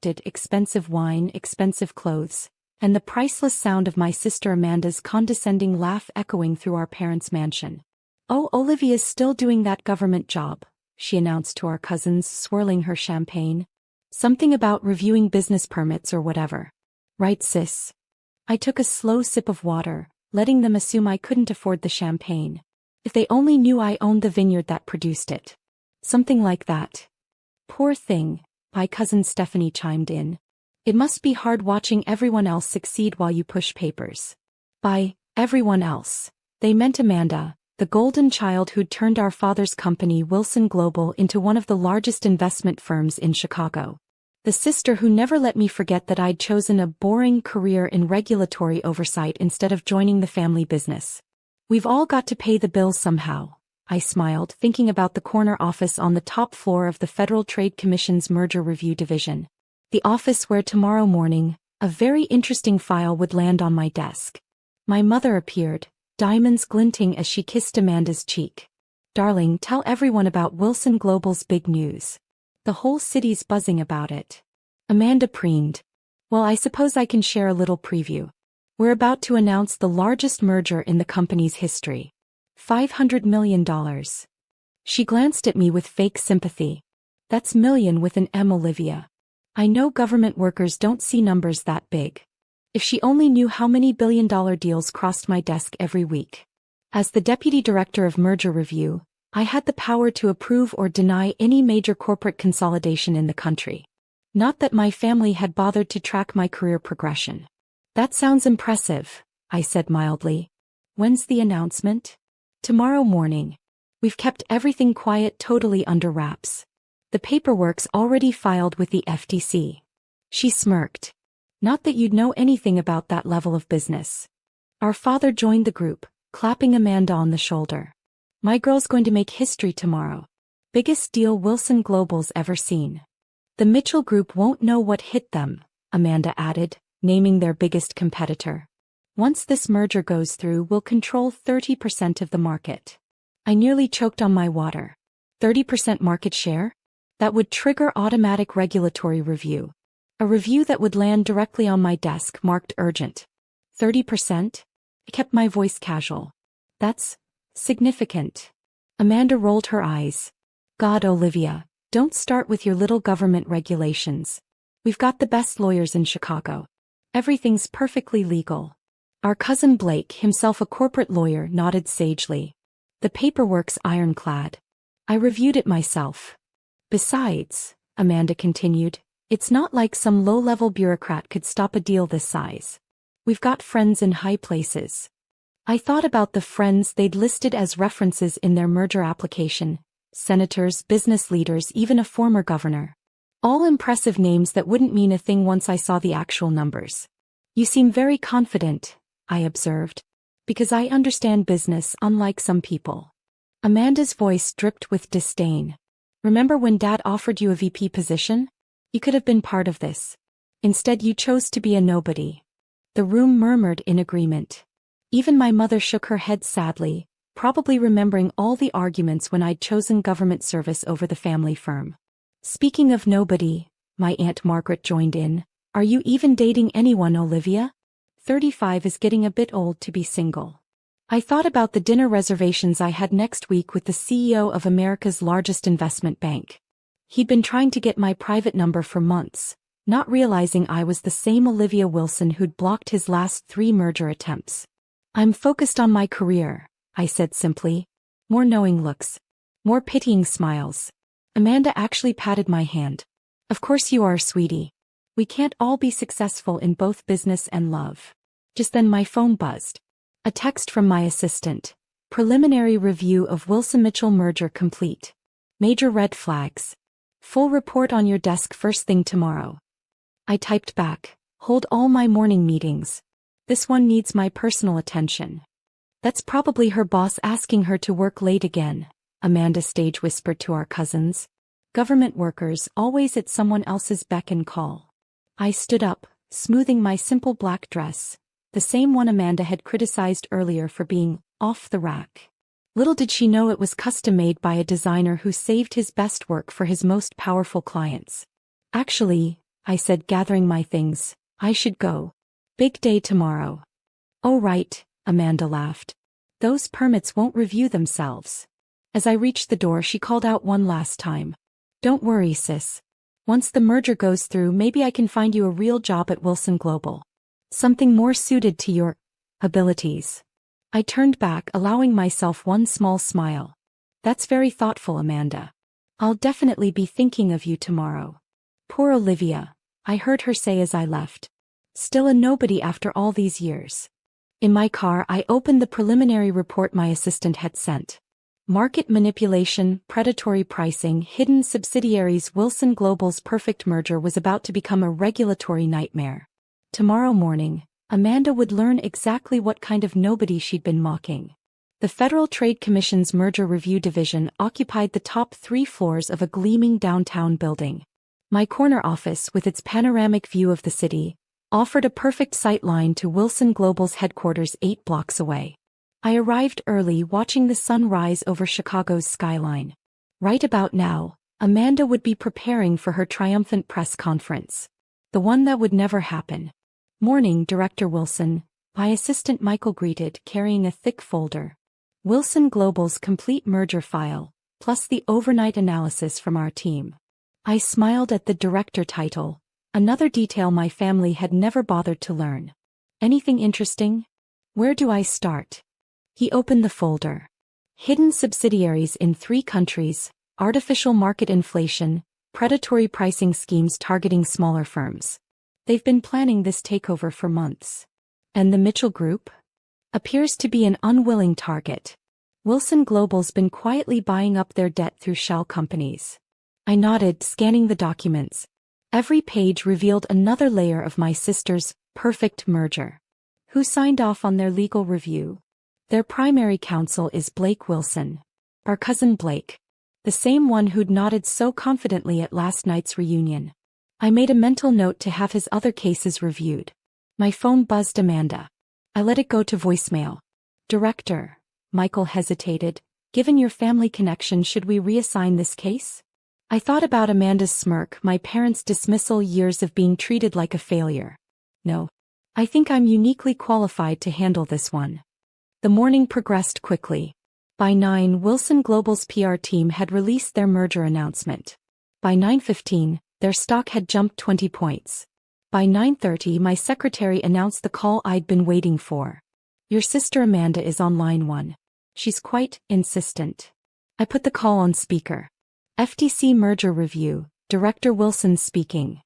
expected: expensive wine, expensive clothes, and the priceless sound of my sister Amanda's condescending laugh echoing through our parents' mansion. "Oh, Olivia's still doing that government job," she announced to our cousins, swirling her champagne. "Something about reviewing business permits or whatever. Right, sis?" I took a slow sip of water, letting them assume I couldn't afford the champagne. If they only knew I owned the vineyard that produced it. Something like that. "Poor thing," my cousin Stephanie chimed in. "It must be hard watching everyone else succeed while you push papers." By everyone else, they meant Amanda, the golden child who'd turned our father's company Wilson Global into one of the largest investment firms in Chicago. The sister who never let me forget that I'd chosen a boring career in regulatory oversight instead of joining the family business. "We've all got to pay the bills somehow," I smiled, thinking about the corner office on the top floor of the Federal Trade Commission's Merger Review Division. The office where tomorrow morning, a very interesting file would land on my desk. My mother appeared, diamonds glinting as she kissed Amanda's cheek. "Darling, tell everyone about Wilson Global's big news. The whole city's buzzing about it." Amanda preened. "Well, I suppose I can share a little preview. We're about to announce the largest merger in the company's history. $500 million. She glanced at me with fake sympathy. "That's million with an M, Olivia. I know government workers don't see numbers that big." If she only knew how many billion-dollar deals crossed my desk every week. As the Deputy Director of Merger Review, I had the power to approve or deny any major corporate consolidation in the country. Not that my family had bothered to track my career progression. "That sounds impressive," I said mildly. "When's the announcement?" "Tomorrow morning. We've kept everything quiet, totally under wraps. The paperwork's already filed with the FTC." She smirked. "Not that you'd know anything about that level of business." Our father joined the group, clapping Amanda on the shoulder. "My girl's going to make history tomorrow. Biggest deal Wilson Global's ever seen." "The Mitchell Group won't know what hit them," Amanda added, naming their biggest competitor. "Once this merger goes through, we'll control 30% of the market." I nearly choked on my water. 30% market share? That would trigger automatic regulatory review. A review that would land directly on my desk marked urgent. 30%? I kept my voice casual. "That's significant." Amanda rolled her eyes. "God, Olivia, don't start with your little government regulations. We've got the best lawyers in Chicago. Everything's perfectly legal." Our cousin Blake, himself a corporate lawyer, nodded sagely. "The paperwork's ironclad. I reviewed it myself." "Besides," Amanda continued, "it's not like some low-level bureaucrat could stop a deal this size. We've got friends in high places." I thought about the friends they'd listed as references in their merger application: senators, business leaders, even a former governor. All impressive names that wouldn't mean a thing once I saw the actual numbers. "You seem very confident," I observed. "Because I understand business, unlike some people." Amanda's voice dripped with disdain. "Remember when Dad offered you a VP position? You could have been part of this. Instead, you chose to be a nobody." The room murmured in agreement. Even my mother shook her head sadly, probably remembering all the arguments when I'd chosen government service over the family firm. "Speaking of nobody," my Aunt Margaret joined in, "are you even dating anyone, Olivia? 35 is getting a bit old to be single." I thought about the dinner reservations I had next week with the CEO of America's largest investment bank. He'd been trying to get my private number for months, not realizing I was the same Olivia Wilson who'd blocked his last 3 merger attempts. "I'm focused on my career," I said simply. More knowing looks. More pitying smiles. Amanda actually patted my hand. "Of course you are, sweetie. We can't all be successful in both business and love." Just then my phone buzzed. A text from my assistant. "Preliminary review of Wilson Mitchell merger complete. Major red flags. Full report on your desk first thing tomorrow." I typed back, "Hold all my morning meetings. This one needs my personal attention." "That's probably her boss asking her to work late again," Amanda stage whispered to our cousins. "Government workers always at someone else's beck and call." I stood up, smoothing my simple black dress, the same one Amanda had criticized earlier for being off the rack. Little did she know it was custom-made by a designer who saved his best work for his most powerful clients. Actually, I said, gathering my things. I should go. Big day tomorrow. Oh right, Amanda laughed. Those permits won't review themselves. As I reached the door, she called out one last time. Don't worry, sis. Once the merger goes through, maybe I can find you a real job at Wilson Global. Something more suited to your abilities. I turned back, allowing myself one small smile. That's very thoughtful, Amanda. I'll definitely be thinking of you tomorrow. Poor Olivia, I heard her say as I left. Still a nobody after all these years. In my car, I opened the preliminary report my assistant had sent. Market manipulation, predatory pricing, hidden subsidiaries. Wilson Global's perfect merger was about to become a regulatory nightmare. Tomorrow morning, Amanda would learn exactly what kind of nobody she'd been mocking. The Federal Trade Commission's Merger Review Division occupied the top 3 floors of a gleaming downtown building. My corner office, with its panoramic view of the city, offered a perfect sight line to Wilson Global's headquarters 8 blocks away. I arrived early, watching the sun rise over Chicago's skyline. Right about now, Amanda would be preparing for her triumphant press conference. The one that would never happen. Morning, Director Wilson, my assistant Michael greeted, carrying a thick folder. Wilson Global's complete merger file, plus the overnight analysis from our team. I smiled at the director title, another detail my family had never bothered to learn. Anything interesting? Where do I start? He opened the folder. Hidden subsidiaries in 3 countries, artificial market inflation, predatory pricing schemes targeting smaller firms. They've been planning this takeover for months. And the Mitchell Group? Appears to be an unwilling target. Wilson Global's been quietly buying up their debt through shell companies. I nodded, scanning the documents. Every page revealed another layer of my sister's perfect merger. Who signed off on their legal review? Their primary counsel is Blake Wilson. Our cousin Blake. The same one who'd nodded so confidently at last night's reunion. I made a mental note to have his other cases reviewed. My phone buzzed. Amanda. I let it go to voicemail. Director. Michael hesitated. Given your family connection, should we reassign this case? I thought about Amanda's smirk, my parents' dismissal, years of being treated like a failure. No. I think I'm uniquely qualified to handle this one. The morning progressed quickly. By 9, Wilson Global's PR team had released their merger announcement. By 9:15, their stock had jumped 20 points. By 9:30, my secretary announced the call I'd been waiting for. Your sister Amanda is on line 1. She's quite insistent. I put the call on speaker. FTC Merger Review, Director Wilson speaking.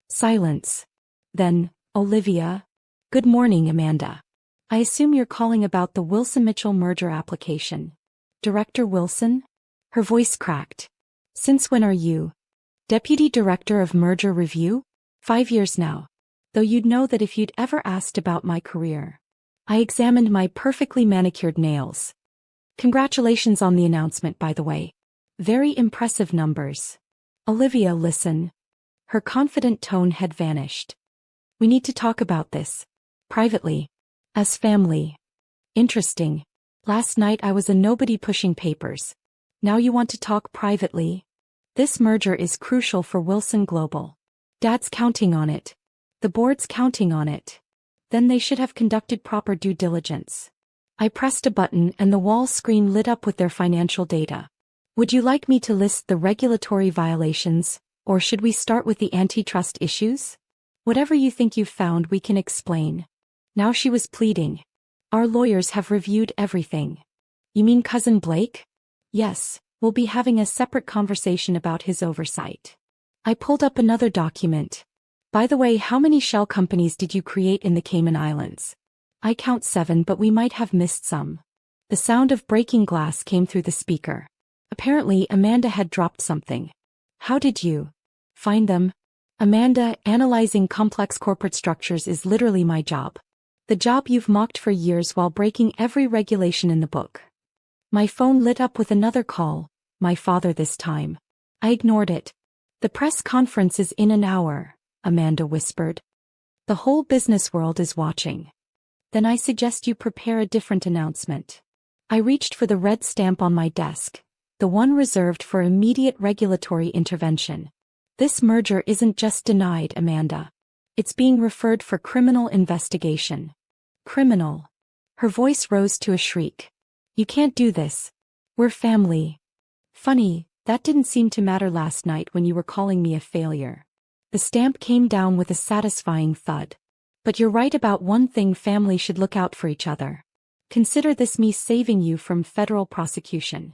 Silence. Then, Olivia. Good morning, Amanda. I assume you're calling about the Wilson-Mitchell merger application. Director Wilson? Her voice cracked. Since when are you Deputy Director of Merger Review? 5 years now. Though you'd know that if you'd ever asked about my career. I examined my perfectly manicured nails. Congratulations on the announcement, by the way. Very impressive numbers. Olivia, listen. Her confident tone had vanished. We need to talk about this. Privately. As family. Interesting. Last night I was a nobody pushing papers. Now you want to talk privately? This merger is crucial for Wilson Global. Dad's counting on it. The board's counting on it. Then they should have conducted proper due diligence. I pressed a button and the wall screen lit up with their financial data. Would you like me to list the regulatory violations, or should we start with the antitrust issues? Whatever you think you've found, we can explain. Now she was pleading. Our lawyers have reviewed everything. You mean Cousin Blake? Yes, we'll be having a separate conversation about his oversight. I pulled up another document. By the way, how many shell companies did you create in the Cayman Islands? I count 7, but we might have missed some. The sound of breaking glass came through the speaker. Apparently, Amanda had dropped something. How did you find them? Amanda, analyzing complex corporate structures is literally my job. The job you've mocked for years while breaking every regulation in the book. My phone lit up with another call, my father this time. I ignored it. The press conference is in an hour, Amanda whispered. The whole business world is watching. Then I suggest you prepare a different announcement. I reached for the red stamp on my desk, the one reserved for immediate regulatory intervention. This merger isn't just denied, Amanda. It's being referred for criminal investigation. Criminal. Her voice rose to a shriek. You can't do this. We're family. Funny, that didn't seem to matter last night when you were calling me a failure. The stamp came down with a satisfying thud. But you're right about one thing: family should look out for each other. Consider this me saving you from federal prosecution.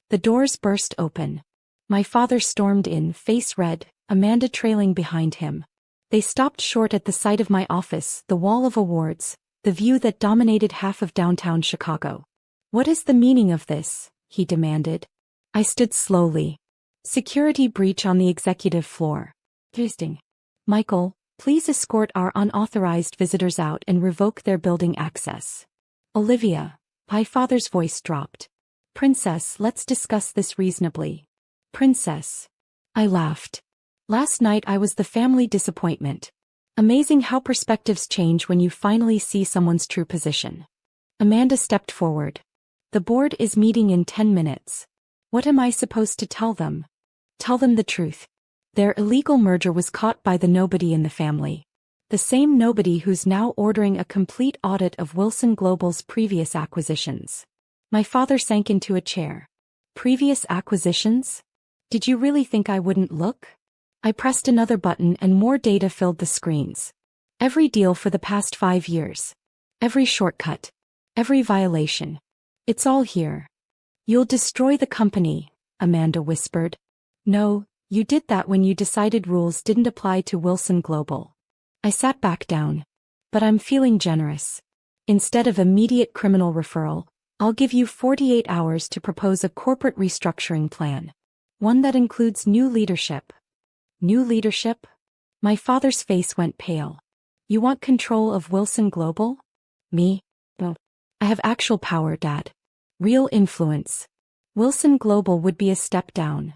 The doors burst open. My father stormed in, face red, Amanda trailing behind him. They stopped short at the sight of my office, the wall of awards, the view that dominated half of downtown Chicago. What is the meaning of this? He demanded. I stood slowly. Security breach on the executive floor. Interesting. Michael, please escort our unauthorized visitors out and revoke their building access. Olivia. My father's voice dropped. Princess, let's discuss this reasonably. Princess. I laughed. Last night I was the family disappointment. Amazing how perspectives change when you finally see someone's true position. Amanda stepped forward. The board is meeting in 10 minutes. What am I supposed to tell them? Tell them the truth. Their illegal merger was caught by the nobody in the family. The same nobody who's now ordering a complete audit of Wilson Global's previous acquisitions. My father sank into a chair. Previous acquisitions? Did you really think I wouldn't look? I pressed another button and more data filled the screens. Every deal for the past 5 years. Every shortcut. Every violation. It's all here. You'll destroy the company, Amanda whispered. No, you did that when you decided rules didn't apply to Wilson Global. I sat back down. But I'm feeling generous. Instead of immediate criminal referral, I'll give you 48 hours to propose a corporate restructuring plan. One that includes new leadership. New leadership? My father's face went pale. You want control of Wilson Global? Me? No. I have actual power, Dad. Real influence. Wilson Global would be a step down.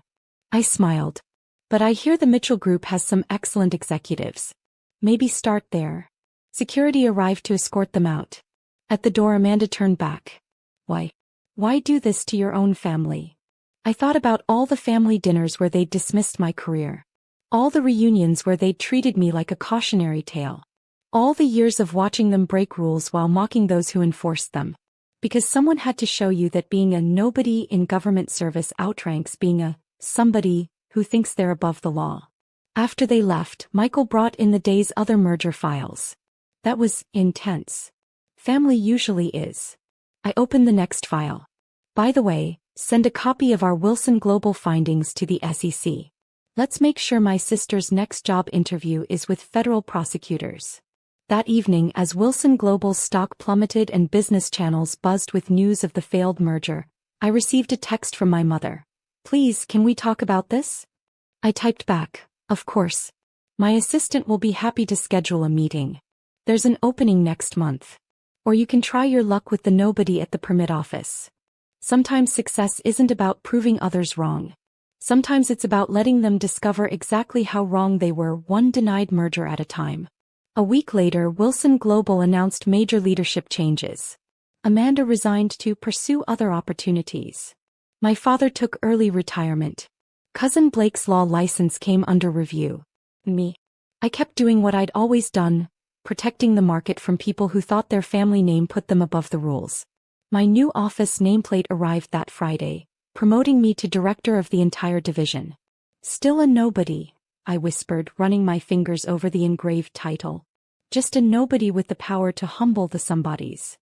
I smiled. But I hear the Mitchell Group has some excellent executives. Maybe start there. Security arrived to escort them out. At the door, Amanda turned back. Why? Why do this to your own family? I thought about all the family dinners where they'd dismissed my career. All the reunions where they'd treated me like a cautionary tale. All the years of watching them break rules while mocking those who enforced them. Because someone had to show you that being a nobody in government service outranks being a somebody who thinks they're above the law. After they left, Michael brought in the day's other merger files. That was intense. Family usually is. I opened the next file. By the way, send a copy of our Wilson Global findings to the SEC. Let's make sure my sister's next job interview is with federal prosecutors. That evening, as Wilson Global's stock plummeted and business channels buzzed with news of the failed merger, I received a text from my mother. Please, can we talk about this? I typed back, of course. My assistant will be happy to schedule a meeting. There's an opening next month. Or you can try your luck with the nobody at the permit office. Sometimes success isn't about proving others wrong. Sometimes it's about letting them discover exactly how wrong they were, one denied merger at a time. A week later, Wilson Global announced major leadership changes. Amanda resigned to pursue other opportunities. My father took early retirement. Cousin Blake's law license came under review. Me. I kept doing what I'd always done, protecting the market from people who thought their family name put them above the rules. My new office nameplate arrived that Friday, promoting me to director of the entire division. Still a nobody, I whispered, running my fingers over the engraved title. Just a nobody with the power to humble the somebodies.